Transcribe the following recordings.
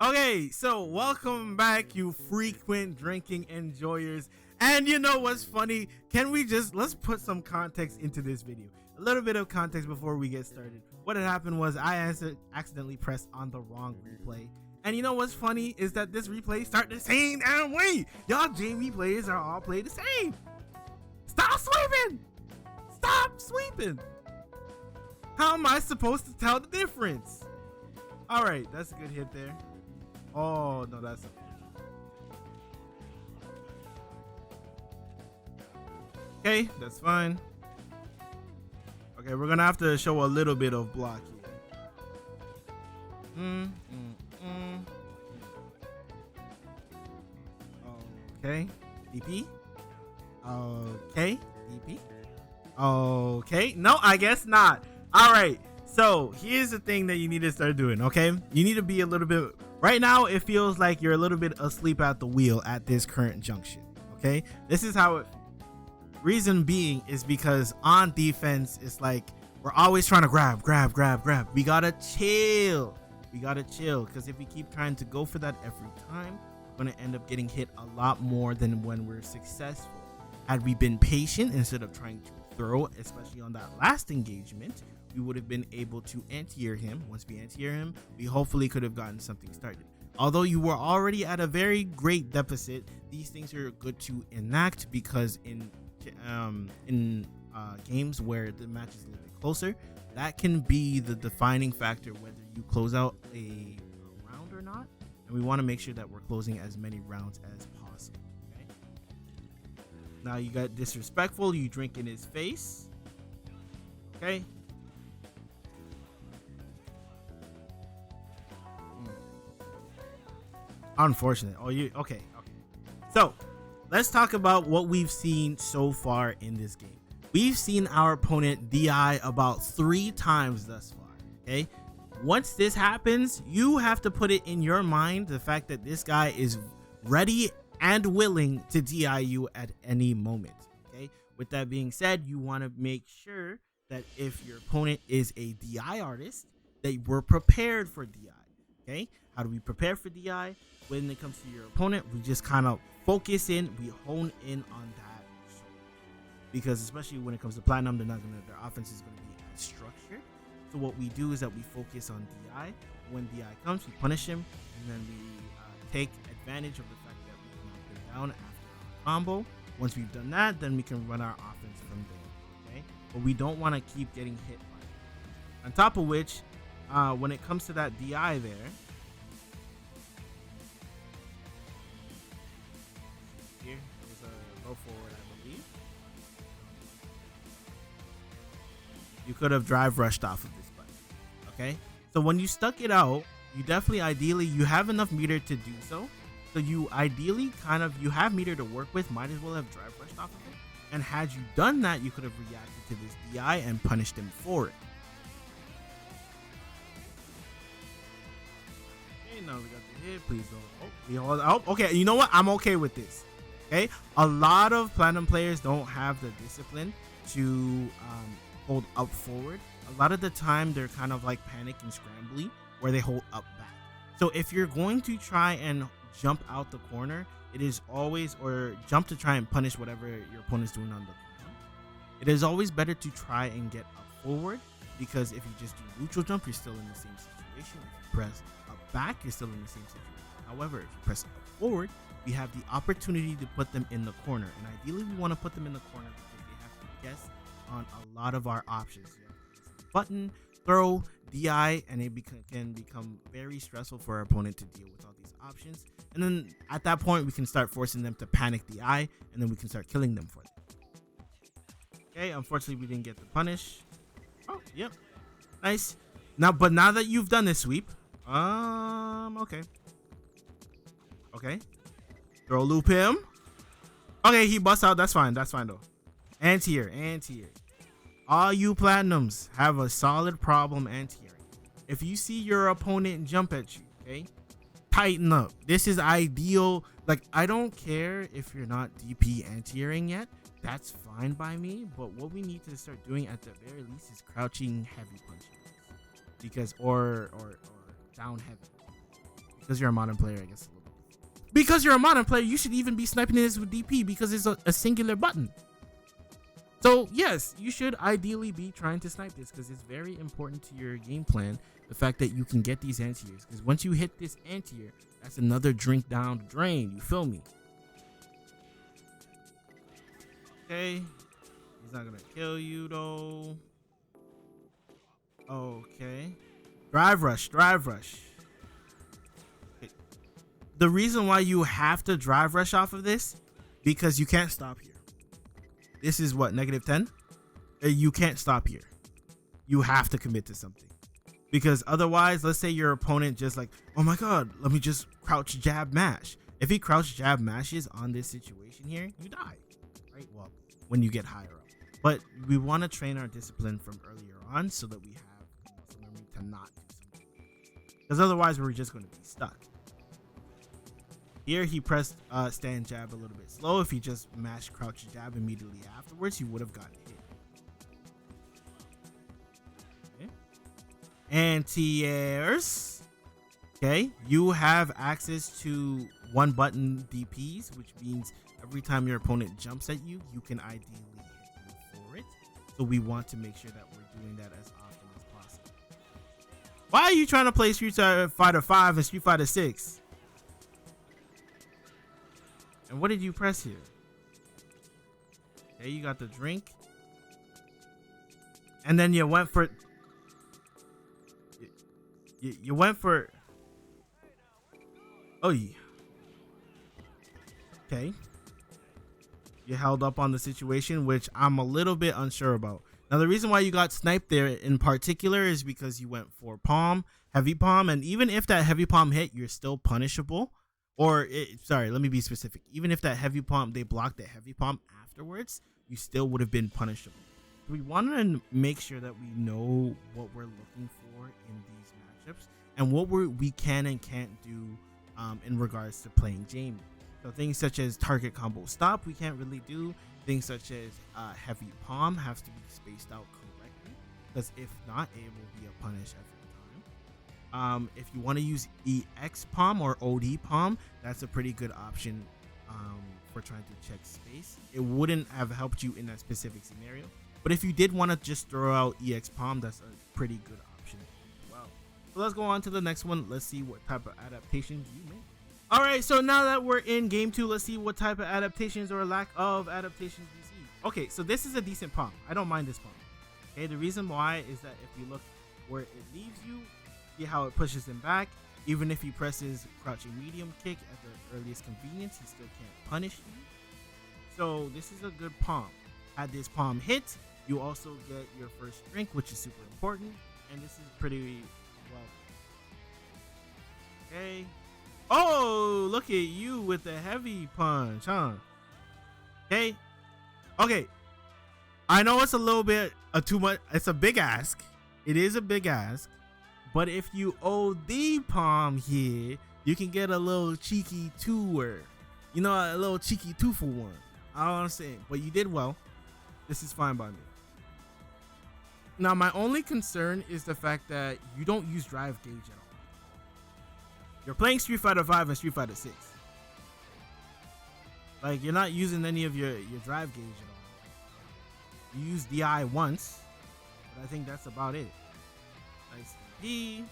Okay, so welcome back, you frequent drinking enjoyers. And you know what's funny? Let's put some context into this video. A little bit of context before we get started. What had happened was I accidentally pressed on the wrong replay. And you know what's funny is that this replay start the same damn way. Y'all Jamie players are all play the same. Stop sweeping! Stop sweeping! How am I supposed to tell the difference? Alright, that's a good hit there. Oh, no, that's okay, that's fine. Okay, we're gonna have to show a little bit of block here. Okay, DP. Okay, DP. Okay, no, I guess not. All right, so here's the thing that you need to start doing. Okay, you need to be a little bit. Right now, it feels like you're a little bit asleep at the wheel at this current junction. Okay, this is how it. Reason being is because on defense, it's like we're always trying to grab. We gotta chill. Because if we keep trying to go for that every time, we're gonna end up getting hit a lot more than when we're successful. Had we been patient instead of trying to throw, especially on that last engagement, we would have been able to anti-air him. Once we anti-air him, we hopefully could have gotten something started. Although you were already at a very great deficit, these things are good to enact because in games where the match is a little bit closer, that can be the defining factor whether you close out a round or not. And we want to make sure that we're closing as many rounds as possible. Okay? Now you got disrespectful, you drink in his face. Okay. Unfortunate. Oh, you okay? So let's talk about what we've seen so far in this game. We've seen our opponent DI about 3 times thus far. Okay. Once this happens, you have to put it in your mind the fact that this guy is ready and willing to DI you at any moment. Okay. With that being said, you want to make sure that if your opponent is a DI artist, that we're prepared for DI. Okay. How do we prepare for DI? When it comes to your opponent, we just kind of focus in, we hone in on that. Because especially when it comes to platinum, their offense is going to be as structured. So what we do is that we focus on DI. When DI comes, we punish him, and then we take advantage of the fact that we can knock him down after our combo. Once we've done that, then we can run our offense from there. Okay, but we don't want to keep getting hit by it. On top of which, when it comes to that DI there. Here it was a low forward, I believe. You could have drive rushed off of this button. Okay, so when you stuck it out, you definitely ideally you have enough meter to do so. So you ideally you have meter to work with, might as well have drive rushed off of it. And had you done that, you could have reacted to this DI and punished him for it. Okay, now we got the hit. Please don't. Okay, you know what? I'm okay with this. Okay, a lot of platinum players don't have the discipline to hold up forward. A lot of the time they're kind of like panic and scrambly where they hold up back. So if you're going to try and jump out the corner, it is always, or jump to try and punish whatever your opponent's doing on the ground, it is always better to try and get up forward, because if you just do neutral jump, you're still in the same situation. If you press up back, you're still in the same situation. However, if you press up forward, we have the opportunity to put them in the corner, and ideally we want to put them in the corner because they have to guess on a lot of our options. Button, throw, DI, and it can become very stressful for our opponent to deal with all these options. And then at that point, we can start forcing them to panic DI, and then we can start killing them for them. Okay, unfortunately, we didn't get the punish. Oh, yep, nice. Now that you've done this sweep, okay. Throw loop him. Okay, he busts out. That's fine though. Anti-air. All you platinums have a solid problem anti-airing. If you see your opponent jump at you, okay, tighten up. This is ideal. Like, I don't care if you're not DP anti-airing yet. That's fine by me. But what we need to start doing at the very least is crouching heavy punches, because or down heavy. Because you're a modern player, I guess. Because you're a modern player, you should even be sniping this with DP because it's a singular button. So yes, you should ideally be trying to snipe this because it's very important to your game plan. The fact that you can get these anti-airs, because once you hit this anti-air, that's another drink down the drain. You feel me? Okay, he's not gonna kill you though. Okay, drive rush. Okay. The reason why you have to drive rush off of this, because you can't stop here. This is what, -10? You can't stop here. You have to commit to something. Because otherwise, let's say your opponent just like, oh my god, let me just crouch jab mash. If he crouch jab mashes on this situation here, you die. Right? Well, when you get higher up. But we want to train our discipline from earlier on so that we have muscle memory to not do something. Because otherwise, we're just going to be stuck. Here he pressed stand jab a little bit slow. If he just mashed crouch jab immediately afterwards, you would have gotten hit. Okay. Anti-airs. Okay, you have access to one button DPs, which means every time your opponent jumps at you, you can ideally hit them for it. So we want to make sure that we're doing that as often as possible. Why are you trying to play Street Fighter 5 and Street Fighter 6? And what did you press here? Okay, you got the drink. And then you went for... You went for... Oh, yeah. Okay. You held up on the situation, which I'm a little bit unsure about. Now, the reason why you got sniped there in particular is because you went for palm, heavy palm. And even if that heavy palm hit, you're still punishable. Sorry, let me be specific. Even if that heavy palm, they blocked that heavy palm afterwards, you still would have been punishable. We want to make sure that we know what we're looking for in these matchups and what we can and can't do in regards to playing Jamie. So things such as target combo stop, we can't really do. Things such as heavy palm has to be spaced out correctly, because if not, it will be a punish every time. If you want to use EX palm or OD palm, that's a pretty good option for trying to check space. It wouldn't have helped you in that specific scenario, but if you did want to just throw out EX palm, that's a pretty good option as well. So let's go on to the next one. Let's see what type of adaptations you make. All right, so now that we're in game 2, let's see what type of adaptations or lack of adaptations we see. Okay, so this is a decent palm. I don't mind this palm. Okay, the reason why is that if you look where it leaves you, see how it pushes him back. Even if he presses crouching medium kick at the earliest convenience, he still can't punish you. So this is a good palm. Had this palm hit, you also get your first drink, which is super important. And this is pretty well. Okay. Oh, look at you with the heavy punch, huh? Okay. Okay. I know it's a little bit too much. It's a big ask. It is a big ask. But if you OD palm here, you can get a little cheeky two-er. You know, a little cheeky 2-for-1. I don't understand. But you did well. This is fine by me. Now, my only concern is the fact that you don't use drive gauge at all. You're playing Street Fighter 5 and Street Fighter 6. Like, you're not using any of your drive gauge at all. You use DI once, but I think that's about it. Nice D.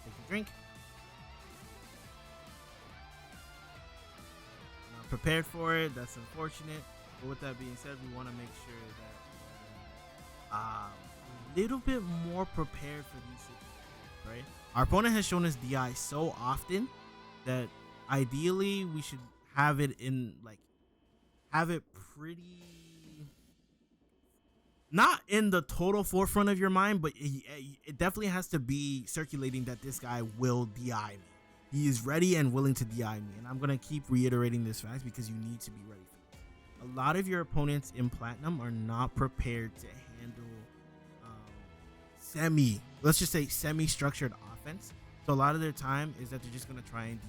Take a drink. Not prepared for it. That's unfortunate. But with that being said, we want to make sure that a little bit more prepared for these situations, right? Our opponent has shown us DI so often that ideally we should have it in, like, have it pretty, not in the total forefront of your mind, but it definitely has to be circulating that this guy will DI me. He is ready and willing to DI me. And I'm going to keep reiterating this fact because you need to be ready for this. A lot of your opponents in Platinum are not prepared to handle let's just say semi-structured offense. So a lot of their time is that they're just going to try and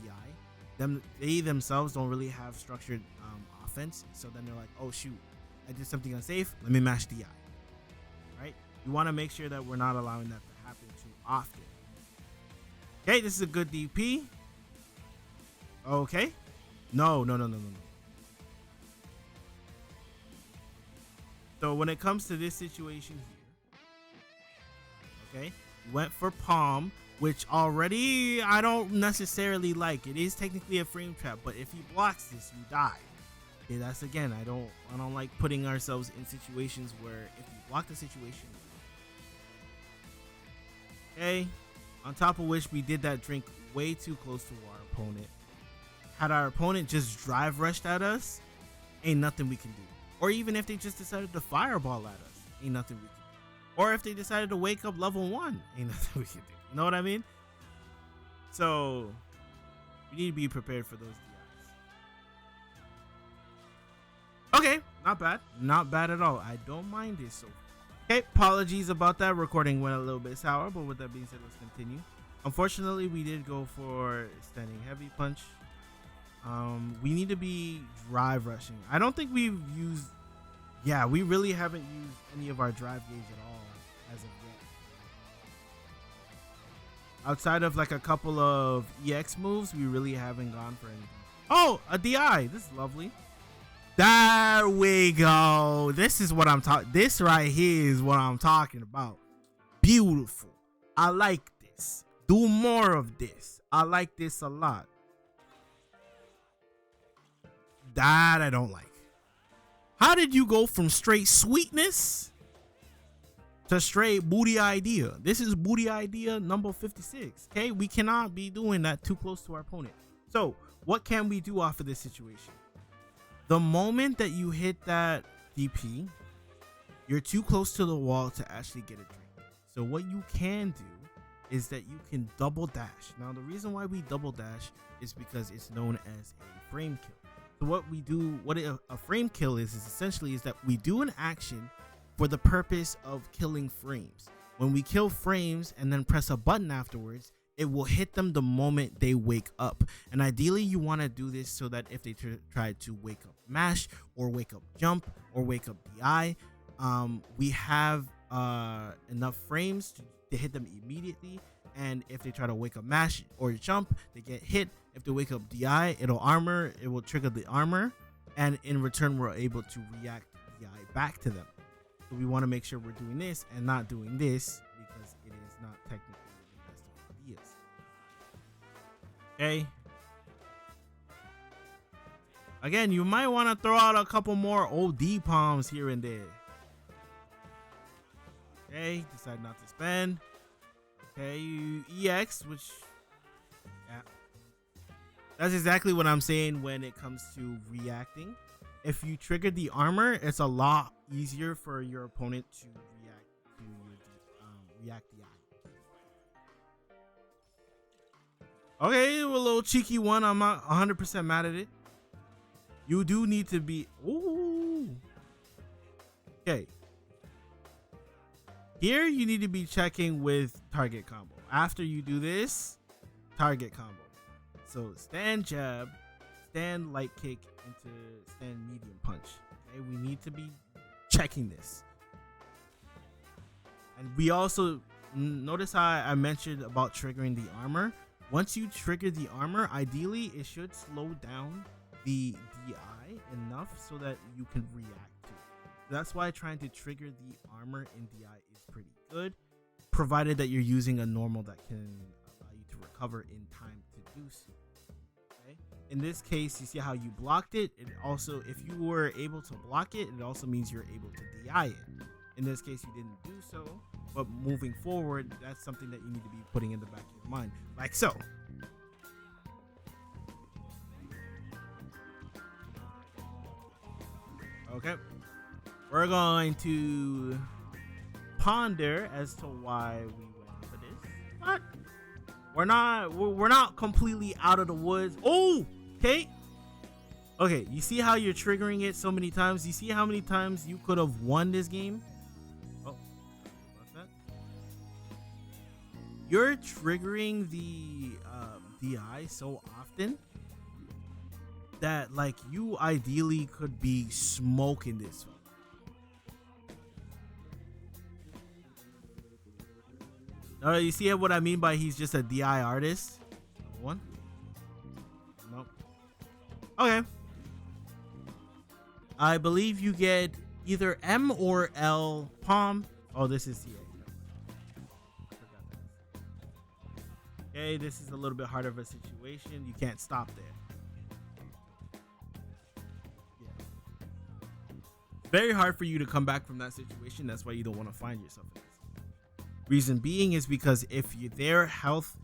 DI. They themselves don't really have structured offense. So then they're like, oh shoot, I did something unsafe. Let me mash DI. Right? You want to make sure that we're not allowing that to happen too often. Okay, this is a good DP. Okay. No, no, no, no, no, no. So when it comes to this situation here, okay, went for palm, which already I don't necessarily like. It is technically a frame trap, but if he blocks this, you die. Okay, that's again, I don't like putting ourselves in situations where if you block the situation. Okay, on top of which we did that drink way too close to our opponent. Had our opponent just drive rushed at us, ain't nothing we can do. Or even if they just decided to fireball at us, ain't nothing we can do. Or if they decided to wake up level 1, ain't nothing we can do. You know what I mean? So we need to be prepared for those DIs. Okay, not bad. Not bad at all. I don't mind this so far. Okay, apologies about that. Recording went a little bit sour, but with that being said, let's continue. Unfortunately, we did go for standing heavy punch. We need to be drive rushing. I don't think we've used. Yeah, we really haven't used any of our drive gauge at all as of yet. Outside of like a couple of EX moves, we really haven't gone for anything. Oh, a DI. This is lovely. There we go. This is what I'm talking. This right here is what I'm talking about. Beautiful. I like this. Do more of this. I like this a lot. That I don't like. How did you go from straight sweetness to straight booty idea? This is booty idea number 56. Okay, we cannot be doing that too close to our opponent. So what can we do off of this situation? The moment that you hit that DP, you're too close to the wall to actually get a drink. So what you can do is that you can double dash. Now the reason why we double dash is because it's known as a frame kill. So what we do, what a frame kill is essentially is that we do an action for the purpose of killing frames. When we kill frames and then press a button afterwards, it will hit them the moment they wake up. And ideally you want to do this so that if they try to wake up mash or wake up jump or wake up DI, we have enough frames to hit them immediately. And if they try to wake up mash or jump, they get hit. If they wake up DI, it'll armor, it will trigger the armor, and in return we're able to react DI back to them. So we want to make sure we're doing this and not doing this, because it is not technically the best of ideas. Okay. Again, you might want to throw out a couple more OD palms here and there. Okay, decide not to spend. Okay, EX, which, yeah, that's exactly what I'm saying when it comes to reacting. If you trigger the armor, it's a lot easier for your opponent to react to your react DI. Okay, a little cheeky one. I'm not 100% mad at it. You do need to be. Ooh. Okay. Here you need to be checking with target combo. After you do this, target combo. So stand jab, stand light kick into stand medium punch. Okay, we need to be checking this. And we also notice how I mentioned about triggering the armor. Once you trigger the armor, ideally it should slow down the DI enough so that you can react to it. That's why trying to trigger the armor in DI is pretty good, provided that you're using a normal that can allow you to recover in time to do so. Okay? In this case, you see how you blocked it. It also, if you were able to block it, it also means you're able to DI it. In this case, you didn't do so, but moving forward, that's something that you need to be putting in the back of your mind, like so. Okay, we're going to ponder as to why we went for this, but we're not completely out of the woods. Oh, okay. Okay, you see how you're triggering it so many times? You see how many times you could have won this game? Oh, what's that? You're triggering the DI so often that like you ideally could be smoking this one. You see what I mean by he's just a DI artist? Number one. Nope. Okay. I believe you get either M or L palm. Oh, this is CA. Okay, this is a little bit harder of a situation. You can't stop there. Yeah. Very hard for you to come back from that situation. That's why you don't want to find yourself in this. Reason being is because if your health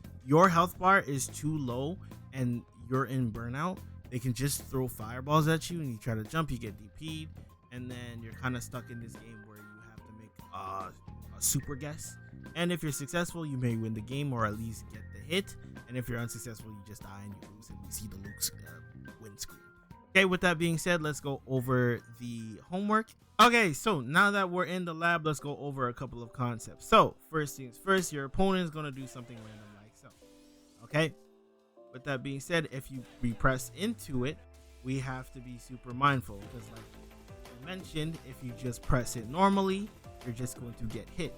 bar is too low and you're in burnout, they can just throw fireballs at you and you try to jump, you get DP'd, and then you're kind of stuck in this game where you have to make a super guess. And if you're successful, you may win the game or at least get the hit. And if you're unsuccessful, you just die and you lose and you see the Luke's win screen. Okay, with that being said, let's go over the homework. Okay, so now that we're in the lab, let's go over a couple of concepts. So first things first, your opponent is going to do something random like so. Okay, with that being said, if we press into it, we have to be super mindful because like I mentioned, if you just press it normally, you're just going to get hit.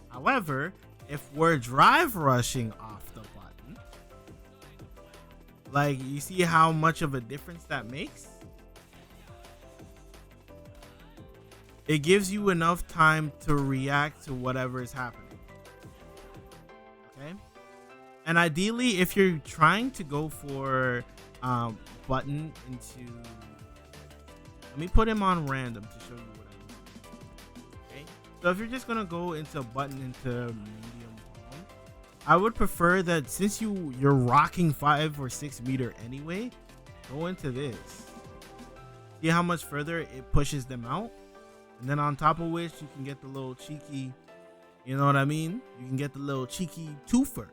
However, if we're drive rushing off the button, like you see how much of a difference that makes? It gives you enough time to react to whatever is happening. Okay? And ideally, if you're trying to go for button into... Let me put him on random to show you what I mean. Okay? So if you're just going to go into button into medium palm, I would prefer that since you're rocking 5 or 6 meter anyway, go into this. See how much further it pushes them out? And then on top of which you can get the little cheeky, you know what I mean? You can get the little cheeky twofer.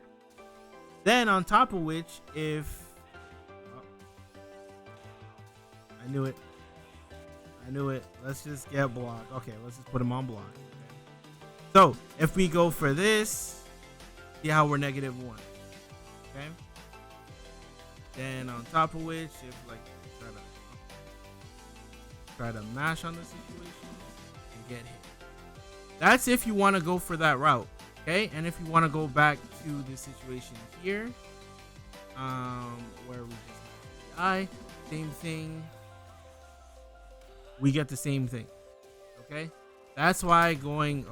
Then on top of which, if I knew it. Let's just get blocked. Okay, let's just put him on block. Okay. So if we go for this, see how we're -1. Okay. Then on top of which, if like try to mash on the situation. Get hit. That's if you want to go for that route, okay? And if you want to go back to the situation here, where we just have the eye, same thing. We get the same thing, okay? That's why going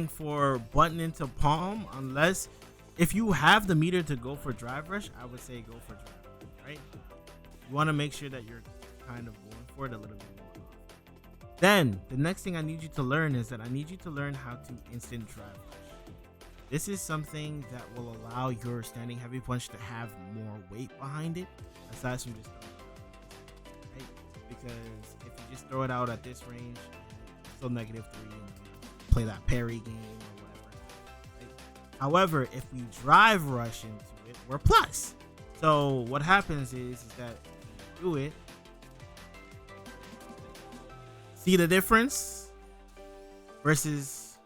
for button into palm, unless if you have the meter to go for drive rush, I would say go for drive rush, right? You want to make sure that you're kind of going for it a little bit more. Then the next thing I need you to learn is that I need you to learn how to instant drive rush. This is something that will allow your standing heavy punch to have more weight behind it, aside from just throwing it out, right? Because if you just throw it out at this range, it's still -3 and play that parry game or whatever. Right? However, if we drive rush into it, we're plus. So what happens is that you do it. See the difference versus,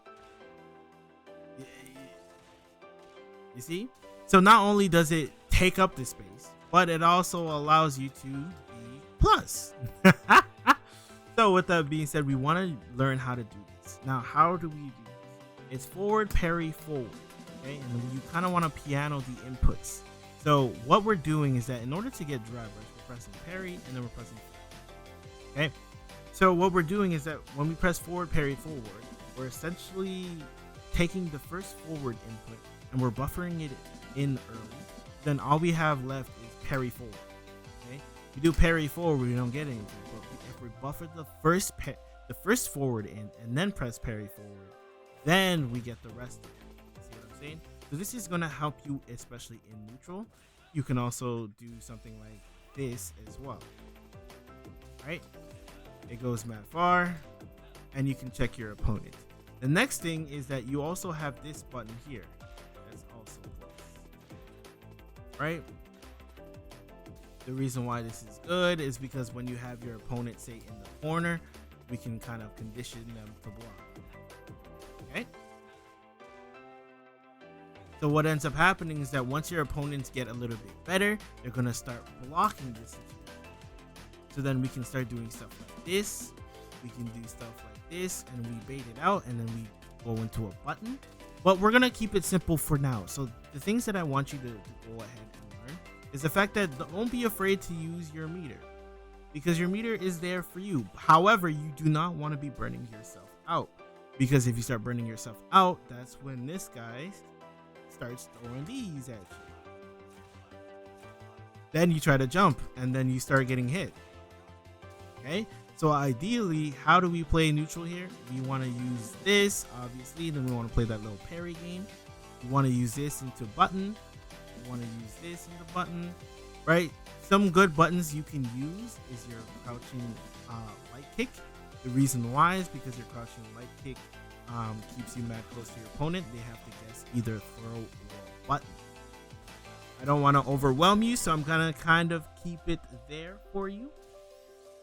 you see? So not only does it take up the space, but it also allows you to be plus. So with that being said, we want to learn how to do this. Now, how do we do this? It's forward, parry, forward. Okay, and you kind of want to piano the inputs. So what we're doing is that in order to get drive rush, we're pressing parry and then we're pressing forward. Okay. So what we're doing is that when we press forward, parry, forward, we're essentially taking the first forward input and we're buffering it in early. Then all we have left is parry forward. Okay, if we do parry forward, we don't get anything. But if we buffer the first forward in and then press parry forward, then we get the rest of it. See what I'm saying? So this is going to help you, especially in neutral. You can also do something like this as well. All right. It goes mad far, and you can check your opponent. The next thing is that you also have this button here. That's also plus. Right? The reason why this is good is because when you have your opponent, say, in the corner, we can kind of condition them to block. Okay? So what ends up happening is that once your opponents get a little bit better, they're going to start blocking this situation. So then we can start doing stuff like this. We can do stuff like this, and we bait it out, and then we go into a button. But we're gonna keep it simple for now. So the things that I want you to go ahead and learn is the fact that don't be afraid to use your meter, because your meter is there for you. However, you do not want to be burning yourself out, because if you start burning yourself out, that's when this guy starts throwing these at you. Then you try to jump and then you start getting hit. Okay, so ideally, how do we play neutral here? We want to use this, obviously, then we want to play that little parry game. We want to use this into button. We want to use this into button, right? Some good buttons you can use is your crouching light kick. The reason why is because your crouching light kick keeps you mad close to your opponent. They have to guess either throw or button. I don't want to overwhelm you, so I'm gonna kind of keep it there for you.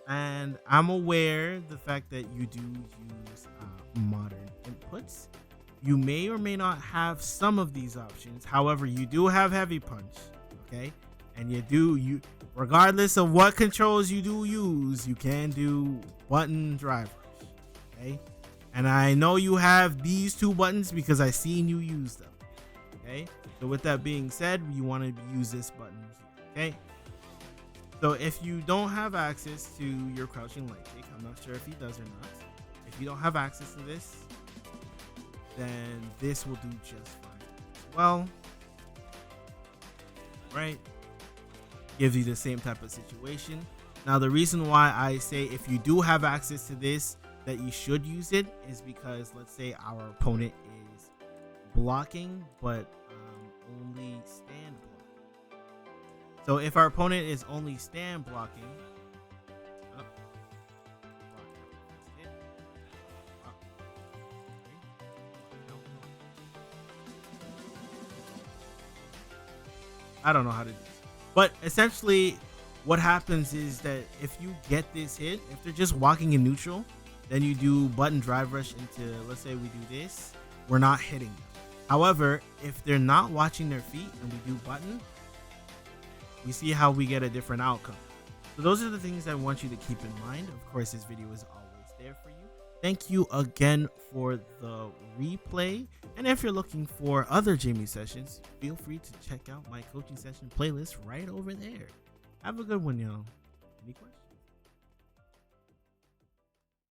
And I'm aware the fact that you do use modern inputs. You may or may not have some of these options. However, you do have heavy punch, okay? And you regardless of what controls you do use, you can do button drive rush, okay? And I know you have these two buttons because I seen you use them, okay? So with that being said, you want to use this button here, okay? So if you don't have access to your crouching light kick, I'm not sure if he does or not. If you don't have access to this, then this will do just fine as well. Right? Gives you the same type of situation. Now, the reason why I say if you do have access to this, that you should use it is because let's say our opponent is blocking, but only stand blocking. So if our opponent is only stand blocking, I don't know how to do this, but essentially what happens is that if you get this hit, if they're just walking in neutral, then you do button drive rush into, let's say we do this, we're not hitting them. However, if they're not watching their feet and we do button, we see how we get a different outcome. So those are the things I want you to keep in mind. Of course, this video is always there for you. Thank you again for the replay. And if you're looking for other Jamie sessions, feel free to check out my coaching session playlist right over there. Have a good one, y'all. Any questions?